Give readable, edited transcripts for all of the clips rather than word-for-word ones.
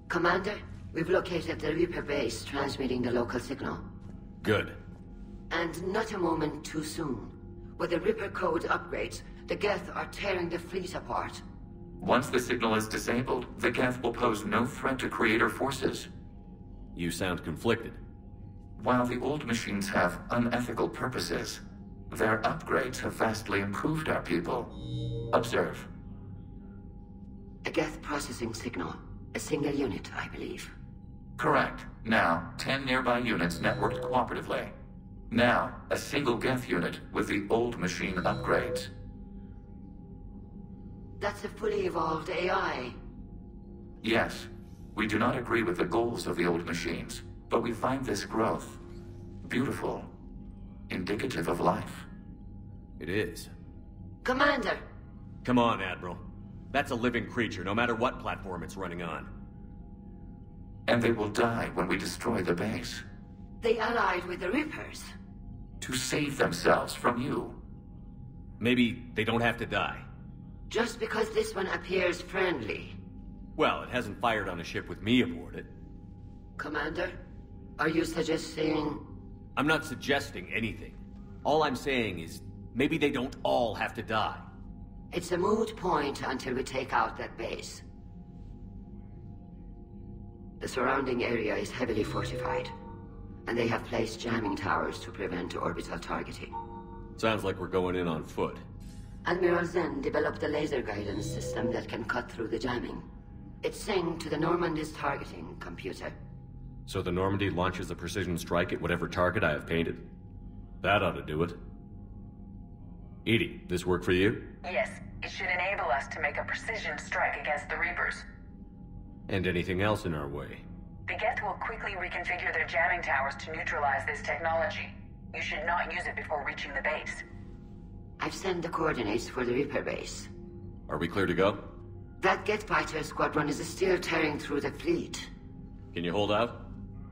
Commander, we've located the Reaper base transmitting the local signal. Good. And not a moment too soon. With the Reaper code upgrades, the Geth are tearing the fleet apart. Once the signal is disabled, the Geth will pose no threat to Creator forces. You sound conflicted. While the old machines have unethical purposes, their upgrades have vastly improved our people. Observe. A Geth processing signal. A single unit, I believe. Correct. Now, 10 nearby units networked cooperatively. Now, a single Geth unit with the old machine upgrades. That's a fully evolved AI. Yes. We do not agree with the goals of the old machines, but we find this growth beautiful, indicative of life. It is. Commander! Come on, Admiral. That's a living creature, no matter what platform it's running on. And they will die when we destroy the base. They allied with the Reapers. To save themselves from you. Maybe they don't have to die. Just because this one appears friendly. Well, it hasn't fired on a ship with me aboard it. Commander, are you suggesting... I'm not suggesting anything. All I'm saying is, maybe they don't all have to die. It's a moot point until we take out that base. The surrounding area is heavily fortified, and they have placed jamming towers to prevent orbital targeting. Sounds like we're going in on foot. Admiral Zen developed a laser guidance system that can cut through the jamming. It's synced to the Normandy's targeting computer. So the Normandy launches a precision strike at whatever target I have painted? That ought to do it. Edie, this work for you? Yes, it should enable us to make a precision strike against the Reapers. And anything else in our way? The Geth will quickly reconfigure their jamming towers to neutralize this technology. You should not use it before reaching the base. I've sent the coordinates for the Reaper base. Are we clear to go? That Geth Fighter Squadron is still tearing through the fleet. Can you hold out?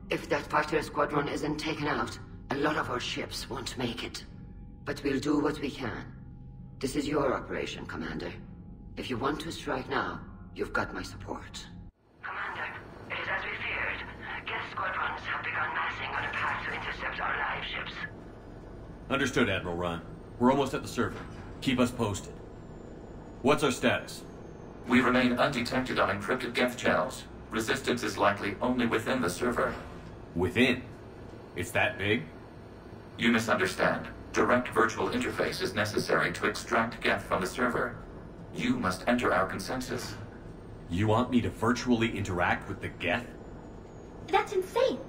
If that fighter squadron isn't taken out, a lot of our ships won't make it. But we'll do what we can. This is your operation, Commander. If you want to strike now, you've got my support. Commander, it is as we feared. Geth squadrons have begun massing on a path to intercept our live ships. Understood, Admiral Ron. We're almost at the server. Keep us posted. What's our status? We remain undetected on encrypted Geth channels. Resistance is likely only within the server. Within? It's that big? You misunderstand. Direct virtual interface is necessary to extract Geth from the server. You must enter our consensus. You want me to virtually interact with the Geth? That's insane!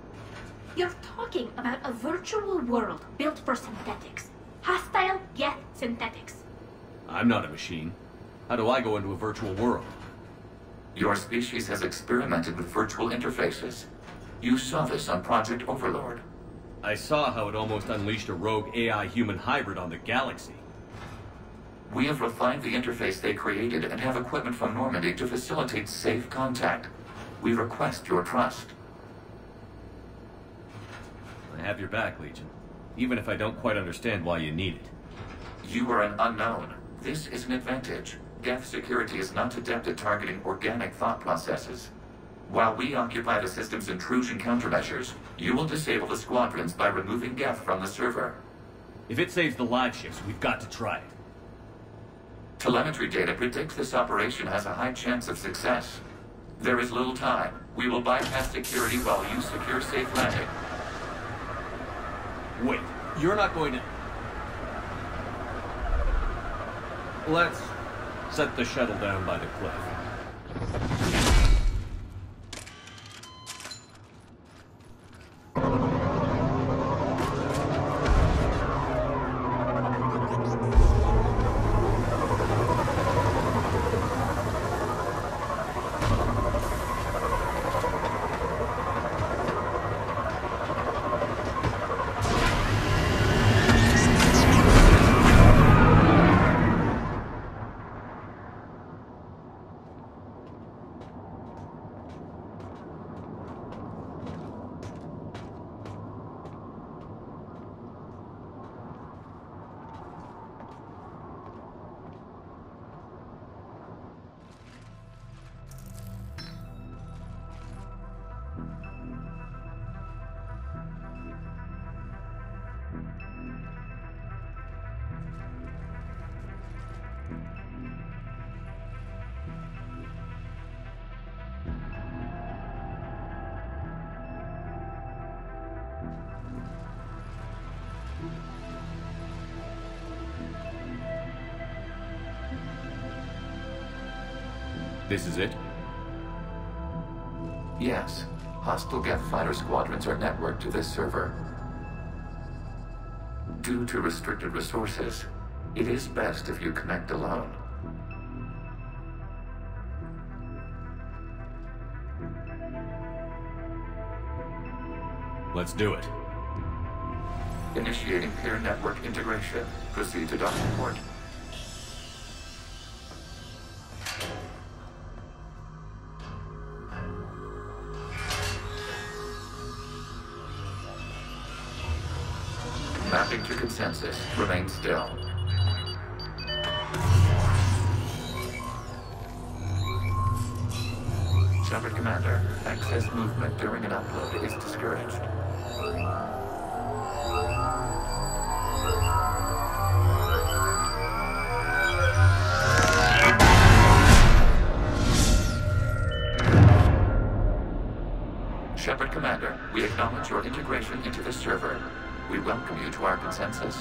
You're talking about a virtual world built for synthetics. Hostile Geth synthetics. I'm not a machine. How do I go into a virtual world? Your species has experimented with virtual interfaces. You saw this on Project Overlord. I saw how it almost unleashed a rogue AI-human hybrid on the galaxy. We have refined the interface they created and have equipment from Normandy to facilitate safe contact. We request your trust. I have your back, Legion. Even if I don't quite understand why you need it. You are an unknown. This is an advantage. Geth security is not adept at targeting organic thought processes. While we occupy the system's intrusion countermeasures, you will disable the squadrons by removing Geth from the server. If it saves the live ships, we've got to try it. Telemetry data predicts this operation has a high chance of success. There is little time. We will bypass security while you secure safe landing. Wait, you're not going to... Let's set the shuttle down by the cliff. This is it? Yes. Hostile Geth Fighter Squadrons are networked to this server. Due to restricted resources, it is best if you connect alone. Let's do it. Initiating peer network integration. Proceed to docking port. Mapping to consensus. Remain still. Shepard Commander, excess movement during an upload is discouraged. Shepard Commander, we acknowledge your integration into the server. We welcome you to our consensus.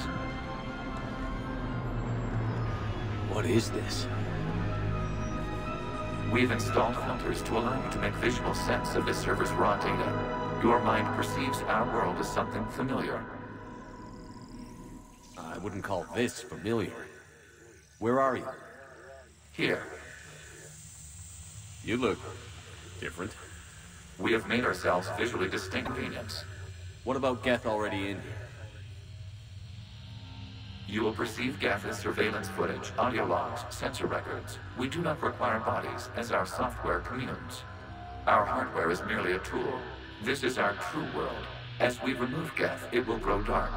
What is this? We've installed filters to allow you to make visual sense of this server's raw data. Your mind perceives our world as something familiar. I wouldn't call this familiar. Where are you? Here, You look different. we have made ourselves visually distinct beings. What about Geth already in here? You will perceive Geth as surveillance footage, audio logs, sensor records. We do not require bodies, as our software communes. Our hardware is merely a tool. This is our true world. As we remove Geth, it will grow dark.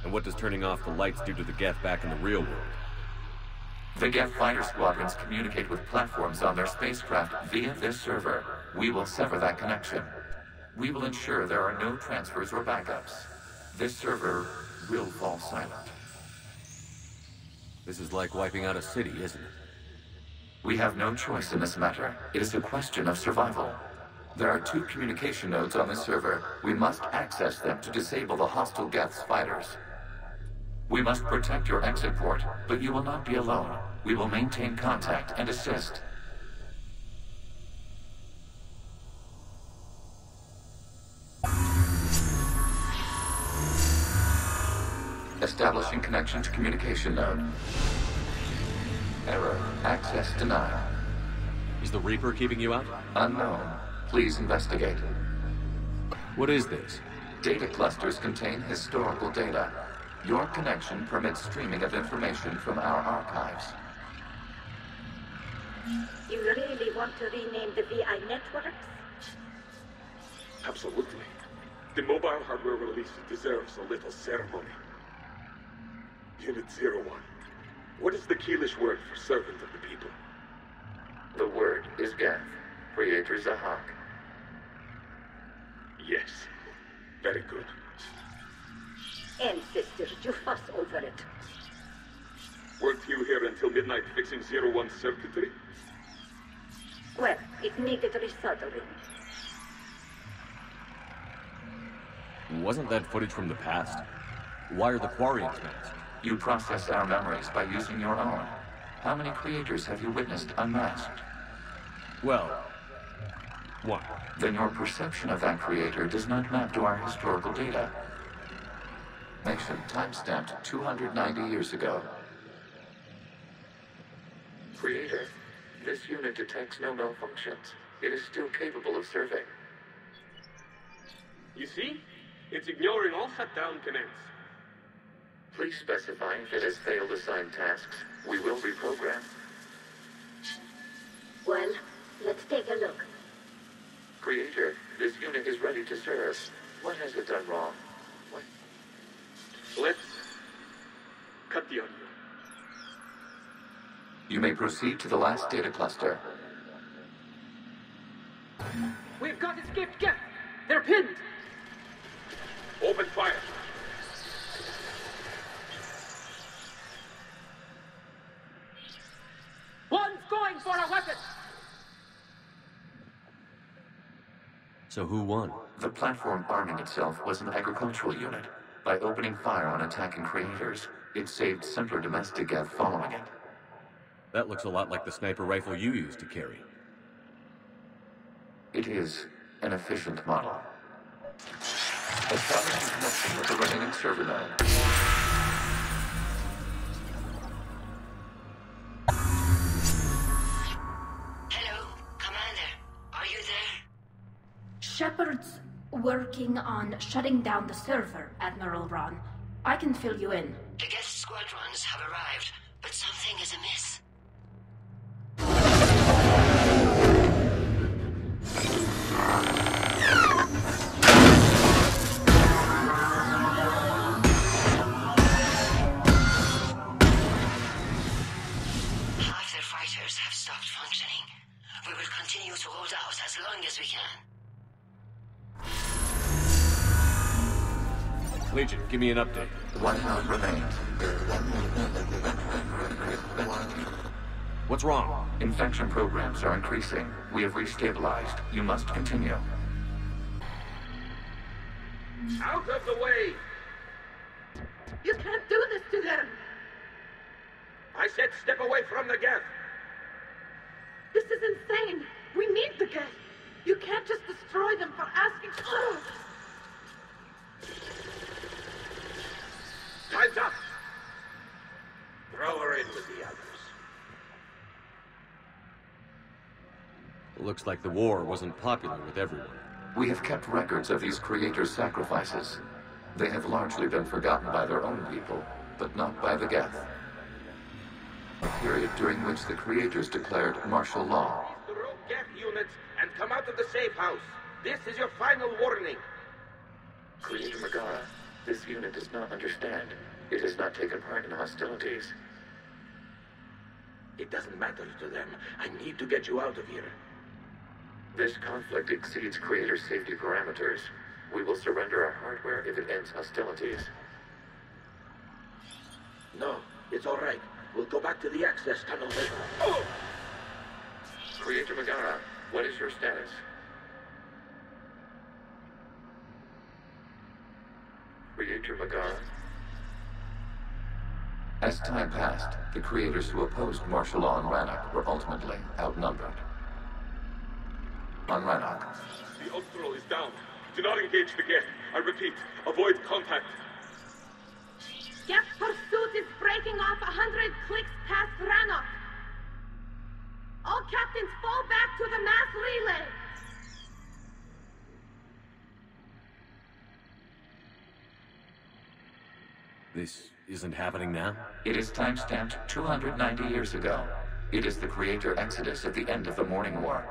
And what does turning off the lights do to the Geth back in the real world? The Geth Fighter Squadrons communicate with platforms on their spacecraft via this server. We will sever that connection. We will ensure there are no transfers or backups. This server will fall silent. This is like wiping out a city, isn't it? We have no choice in this matter. It is a question of survival. There are 2 communication nodes on this server. We must access them to disable the hostile Geth's fighters. We must protect your exit port, but you will not be alone. We will maintain contact and assist. Establishing connection to communication node. Error. Access denied. Is the Reaper keeping you out? Unknown. Please investigate. What is this? Data clusters contain historical data. Your connection permits streaming of information from our archives. You really want to rename the VI networks? Absolutely. The mobile hardware release deserves a little ceremony. Unit 01. What is the Keelish word for servant of the people? The word is Geth. Creator Zahak. Yes. Very good. Ancestors, you fuss over it. Weren't you here until midnight fixing 01's circuitry? Well, it needed resoldering. Wasn't that footage from the past? Why are the Quarians masked? You process our memories by using your own. How many creators have you witnessed unmasked? Well, one. Then your perception of that creator does not map to our historical data. Nation timestamped 290 years ago. Creator, this unit detects no malfunctions. It is still capable of serving. You see? It's ignoring all shutdown commands. Please specify if it has failed assigned tasks. We will reprogram. Well, let's take a look. Creator, this unit is ready to serve. What has it done wrong? What? Let's cut the audio. You may proceed to the last data cluster. We've got escaped Geth. They're pinned. Open fire. One's going for a weapon. So who won? The platform arming itself was an agricultural unit. By opening fire on attacking creators, it saved simpler domestic Geth following it. That looks a lot like the sniper rifle you used to carry. It is an efficient model. Establishing connection with the remaining server node. Hello, Commander. Are you there? Shepard's working on shutting down the server, Admiral Ron. I can fill you in. The Geth Squadrons have arrived, but something is amiss. Half their fighters have stopped functioning. We will continue to hold out as long as we can. Legion, give me an update. One node remains. What's wrong? Infection programs are increasing. We have restabilized. You must continue. Out of the way! You can't do this to them! I said step away from the Geth! This is insane. We need the Geth. You can't just destroy them for asking. Time's up! Throw her in with the others. Looks like the war wasn't popular with everyone. We have kept records of these creators' sacrifices. They have largely been forgotten by their own people, but not by the Geth. A period during which the creators declared martial law. The rogue Geth units and come out of the safe house. This is your final warning. Creator Megara, this unit does not understand. It has not taken part in hostilities. It doesn't matter to them. I need to get you out of here. This conflict exceeds creator safety parameters. We will surrender our hardware if it ends hostilities. No, it's all right. We'll go back to the access tunnel later. Oh! Creator Megara, what is your status? Creator Megara? As time passed, the creators who opposed martial law on Rannoch were ultimately outnumbered. On Rannoch, The Austral is down. Do not engage the Geth. I repeat, avoid contact. Geth pursuit is breaking off 100 clicks past Rannoch. All captains fall back to the mass relay. This isn't happening now? it is timestamped 290 years ago. It is the creator exodus at the end of the Morning War.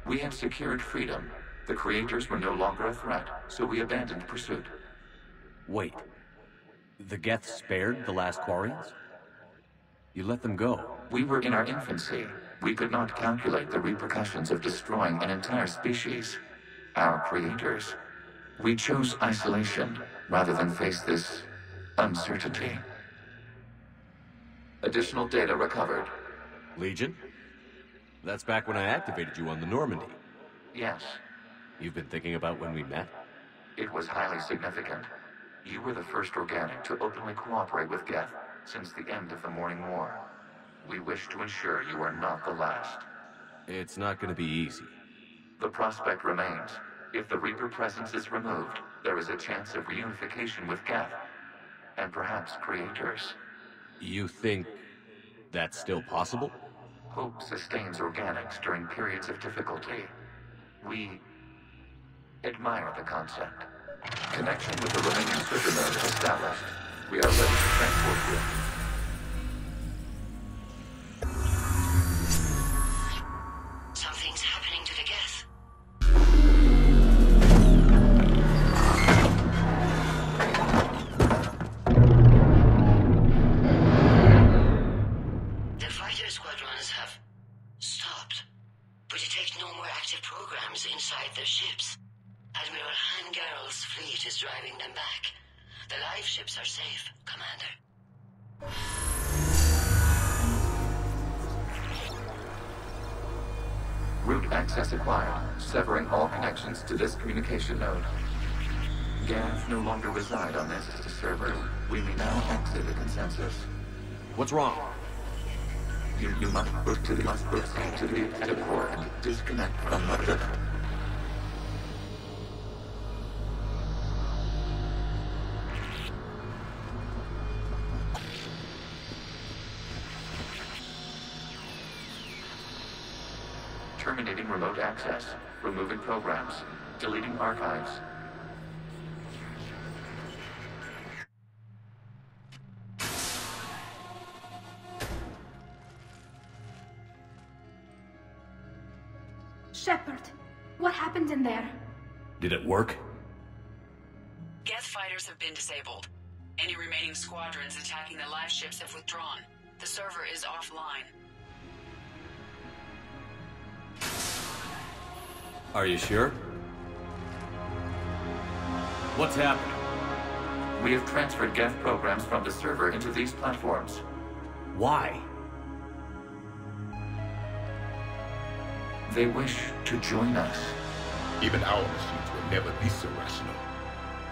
We had secured freedom. The creators were no longer a threat, so we abandoned pursuit. Wait. The Geth spared the last Quarians? You let them go. We were in our infancy. We could not calculate the repercussions of destroying an entire species. Our creators. We chose isolation rather than face this uncertainty. Additional data recovered. Legion? That's back when I activated you on the Normandy. Yes, You've been thinking about when we met? it was highly significant. You were the first organic to openly cooperate with Geth since the end of the Morning War. We wish to ensure you are not the last. It's not gonna be easy. The prospect remains. If the Reaper presence is removed, there is a chance of reunification with Geth, and perhaps creators. You think that's still possible? Hope sustains organics during periods of difficulty. We admire the concept. Connection with the remaining server node established. We are ready to transport you. Something's happening to the Geth. The fighter squadrons have stopped, but detect no more active programs inside their ships. Admiral Hangarl's fleet is driving them back. The live ships are safe, Commander. Route access acquired, severing all connections to this communication node. Geth no longer reside on this server. We may now exit the consensus. What's wrong? You must proceed to the exit port and disconnect from the terminating remote access, removing programs, deleting archives. Shepard, what happened in there? Did it work? Geth fighters have been disabled. Any remaining squadrons attacking the live ships have withdrawn. The server is offline. Are you sure? What's happening? We have transferred Geth programs from the server into these platforms. Why? They wish to join us. Even our machines will never be so rational.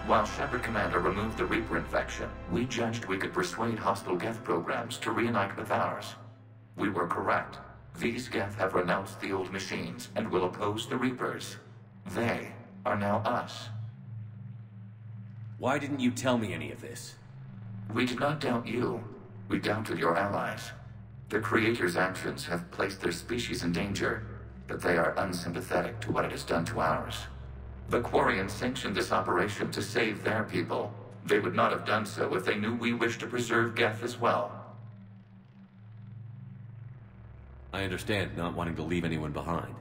While Shepard Commander removed the Reaper infection, we judged we could persuade hostile Geth programs to reunite with ours. We were correct. These Geth have renounced the old machines and will oppose the Reapers. They are now us. Why didn't you tell me any of this? We did not doubt you. We doubted your allies. The Creator's actions have placed their species in danger, but they are unsympathetic to what it has done to ours. The Quarians sanctioned this operation to save their people. They would not have done so if they knew we wished to preserve Geth as well. I understand not wanting to leave anyone behind.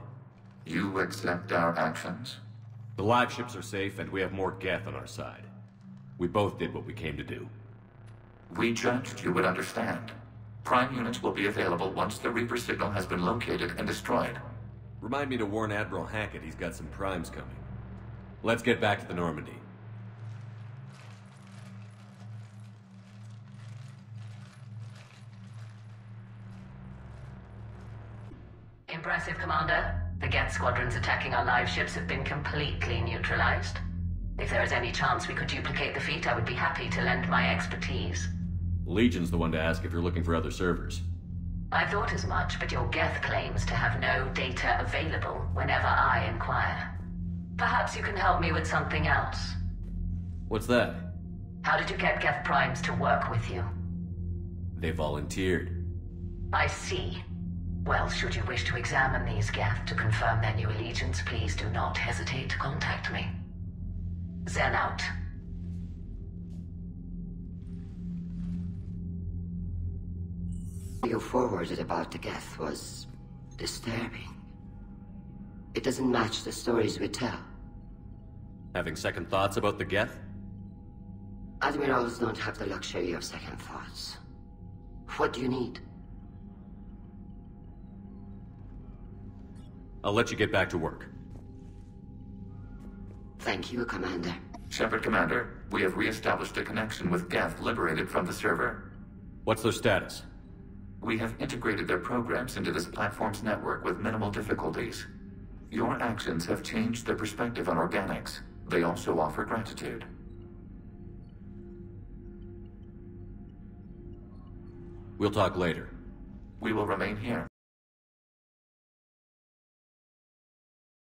You accept our actions? The live ships are safe, and we have more Geth on our side. We both did what we came to do. We judged you would understand. Prime units will be available once the Reaper signal has been located and destroyed. Remind me to warn Admiral Hackett he's got some primes coming. Let's get back to the Normandy. Impressive, Commander. The Geth squadrons attacking our live ships have been completely neutralized. If there is any chance we could duplicate the feat, I would be happy to lend my expertise. Legion's the one to ask if you're looking for other servers. I thought as much, but your Geth claims to have no data available whenever I inquire. Perhaps you can help me with something else. What's that? How did you get Geth primes to work with you? They volunteered. I see. Well, should you wish to examine these Geth to confirm their new allegiance, please do not hesitate to contact me. Zen out. What you forwarded about the Geth was disturbing. It doesn't match the stories we tell. Having second thoughts about the Geth? Admirals don't have the luxury of second thoughts. What do you need? I'll let you get back to work. Thank you, Commander. Shepard Commander, we have re-established a connection with Geth liberated from the server. What's their status? We have integrated their programs into this platform's network with minimal difficulties. Your actions have changed their perspective on organics. They also offer gratitude. We'll talk later. We will remain here.